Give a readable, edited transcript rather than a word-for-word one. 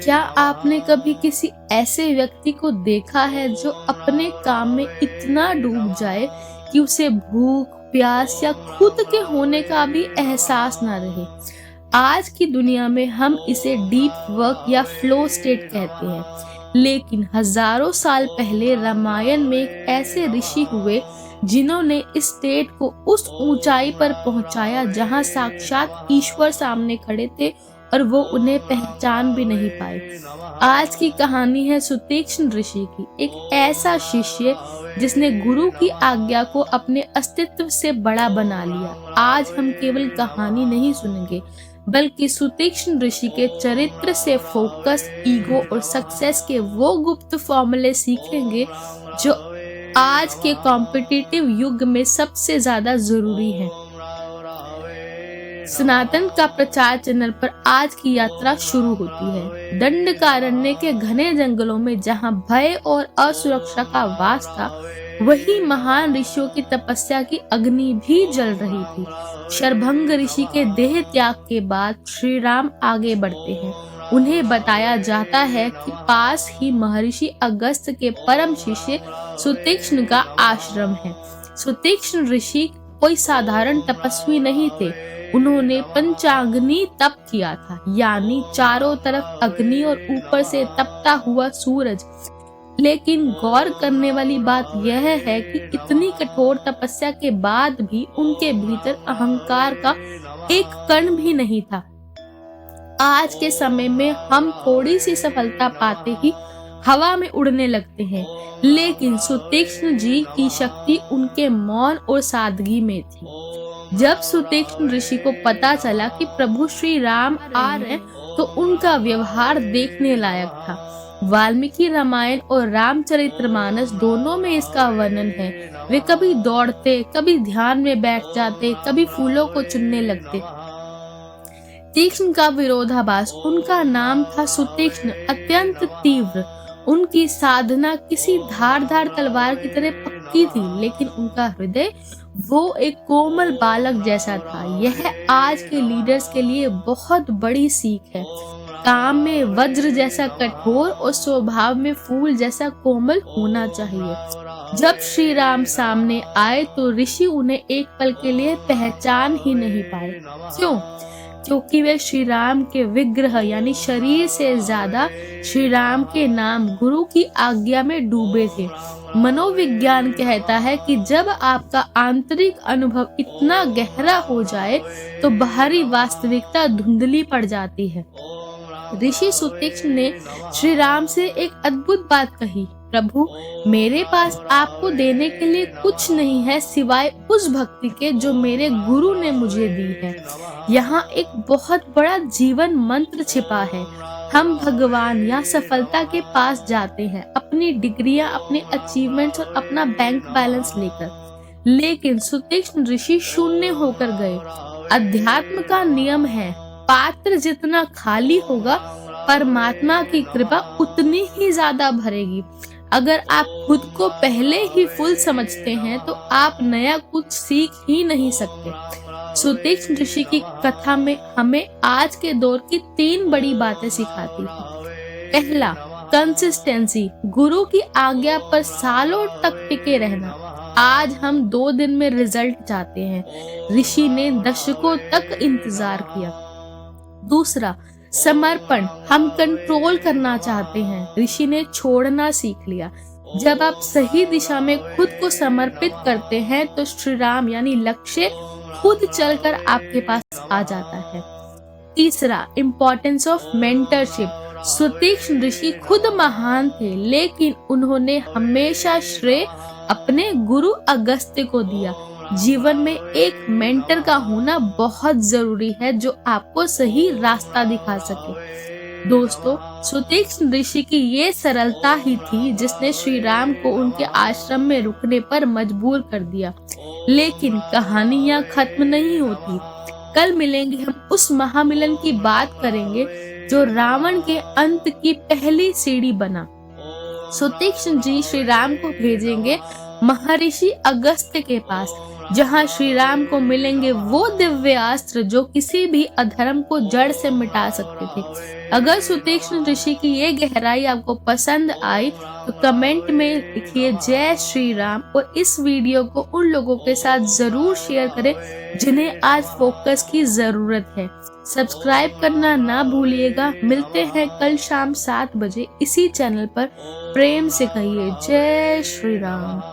क्या आपने कभी किसी ऐसे व्यक्ति को देखा है जो अपने काम में इतना डूब जाए कि उसे भूख, प्यास या खुद के होने का भी एहसास ना रहे? आज की दुनिया में हम इसे डीप वर्क या फ्लो स्टेट कहते हैं, लेकिन हजारों साल पहले रामायण में एक ऐसे ऋषि हुए जिन्होंने इस स्टेट को उस ऊंचाई पर पहुंचाया जहां साक्षात ईश्वर सामने खड़े थे और वो उन्हें पहचान भी नहीं पाए। आज की कहानी है सुतीक्ष्ण ऋषि की, एक ऐसा शिष्य जिसने गुरु की आज्ञा को अपने अस्तित्व से बड़ा बना लिया। आज हम केवल कहानी नहीं सुनेंगे, बल्कि सुतीक्ष्ण ऋषि के चरित्र से फोकस, ईगो और सक्सेस के वो गुप्त फॉर्मूले सीखेंगे जो आज के कॉम्पिटिटिव युग में सबसे ज्यादा जरूरी है। सनातन का प्रचार चैनल पर आज की यात्रा शुरू होती है। दंडकारण्य के घने जंगलों में जहां भय और असुरक्षा का वास था, वही महान ऋषियों की तपस्या की अग्नि भी जल रही थी। शरभंग ऋषि के देह त्याग के बाद श्री राम आगे बढ़ते हैं। उन्हें बताया जाता है कि पास ही महर्षि अगस्त्य के परम शिष्य सुतीक्ष्ण का आश्रम है। सुतीक्ष्ण ऋषि कोई साधारण तपस्वी नहीं थे। उन्होंने पंचाग्नि तप किया था, यानी चारों तरफ अग्नि और ऊपर से तपता हुआ सूरज। लेकिन गौर करने वाली बात यह है कि इतनी कठोर तपस्या के बाद भी उनके भीतर अहंकार का एक कण भी नहीं था। आज के समय में हम थोड़ी सी सफलता पाते ही हवा में उड़ने लगते हैं, लेकिन सुतीक्ष्ण जी की शक्ति उनके मौन और सादगी में थी। जब सुतीक्ष्ण ऋषि को पता चला कि प्रभु श्री राम आ रहे हैं, तो उनका व्यवहार देखने लायक था। वाल्मीकि रामायण और रामचरितमानस दोनों में इसका वर्णन है। वे कभी दौड़ते, कभी ध्यान में बैठ जाते, कभी फूलों को चुनने लगते। तीक्ष्ण का विरोधाभास, उनका नाम था सुतीक्ष्ण, अत्यंत तीव्र। उनकी साधना किसी धारदार तलवार की तरह पक्की थी, लेकिन उनका हृदय वो एक कोमल बालक जैसा था। यह आज के लीडर्स के लिए बहुत बड़ी सीख है। काम में वज्र जैसा कठोर और स्वभाव में फूल जैसा कोमल होना चाहिए। जब श्री राम सामने आए तो ऋषि उन्हें एक पल के लिए पहचान ही नहीं पाए। क्यों? क्योंकि वे श्री राम के विग्रह यानी शरीर से ज्यादा श्री राम के नाम, गुरु की आज्ञा में डूबे थे। मनोविज्ञान कहता है कि जब आपका आंतरिक अनुभव इतना गहरा हो जाए तो बाहरी वास्तविकता धुंधली पड़ जाती है। ऋषि सुतीक्ष्ण ने श्री राम से एक अद्भुत बात कही, प्रभु, मेरे पास आपको देने के लिए कुछ नहीं है सिवाय उस भक्ति के जो मेरे गुरु ने मुझे दी है। यहाँ एक बहुत बड़ा जीवन मंत्र छिपा है। हम भगवान या सफलता के पास जाते हैं अपनी डिग्रियां, अपने अचीवमेंट्स और अपना बैंक बैलेंस लेकर, लेकिन सुतीक्ष्ण ऋषि शून्य होकर गए। अध्यात्म का नियम है, पात्र जितना खाली होगा, परमात्मा की कृपा उतनी ही ज्यादा भरेगी। अगर आप खुद को पहले ही फुल समझते हैं तो आप नया कुछ सीख ही नहीं सकते। सुतीक्ष्ण ऋषि की कथा में हमें आज के दौर की 3 बड़ी बातें सिखाती है। पहला, कंसिस्टेंसी, गुरु की आज्ञा पर सालों तक टिके रहना। आज हम 2 दिन में रिजल्ट चाहते हैं, ऋषि ने दशकों तक इंतजार किया। दूसरा, समर्पण, हम कंट्रोल करना चाहते हैं, ऋषि ने छोड़ना सीख लिया। जब आप सही दिशा में खुद को समर्पित करते हैं तो श्री राम यानी लक्ष्य खुद चलकर आपके पास आ जाता है। तीसरा, इम्पोर्टेंस ऑफ मेंटरशिप, सुतीक्ष्ण ऋषि खुद महान थे, लेकिन उन्होंने हमेशा श्रेय अपने गुरु अगस्त्य को दिया। जीवन में एक मेंटर का होना बहुत जरूरी है जो आपको सही रास्ता दिखा सके। दोस्तों, सुतीक्ष्ण ऋषि की ये सरलता ही थी जिसने श्री राम को उनके आश्रम में रुकने पर मजबूर कर दिया। लेकिन कहानियां खत्म नहीं होती। कल मिलेंगे, हम उस महामिलन की बात करेंगे जो रावण के अंत की पहली सीढ़ी बना। सुतीक्ष्ण जी श्री राम को भेजेंगे महर्षि अगस्त्य के पास, जहां श्री राम को मिलेंगे वो दिव्य अस्त्र जो किसी भी अधर्म को जड़ से मिटा सकते थे। अगर सुतीक्ष्ण ऋषि की ये गहराई आपको पसंद आई तो कमेंट में लिखिए जय श्री राम, और इस वीडियो को उन लोगों के साथ जरूर शेयर करें जिन्हें आज फोकस की जरूरत है। सब्सक्राइब करना ना भूलिएगा। मिलते हैं कल शाम 7 बजे इसी चैनल पर। प्रेम से कहिए जय श्री राम।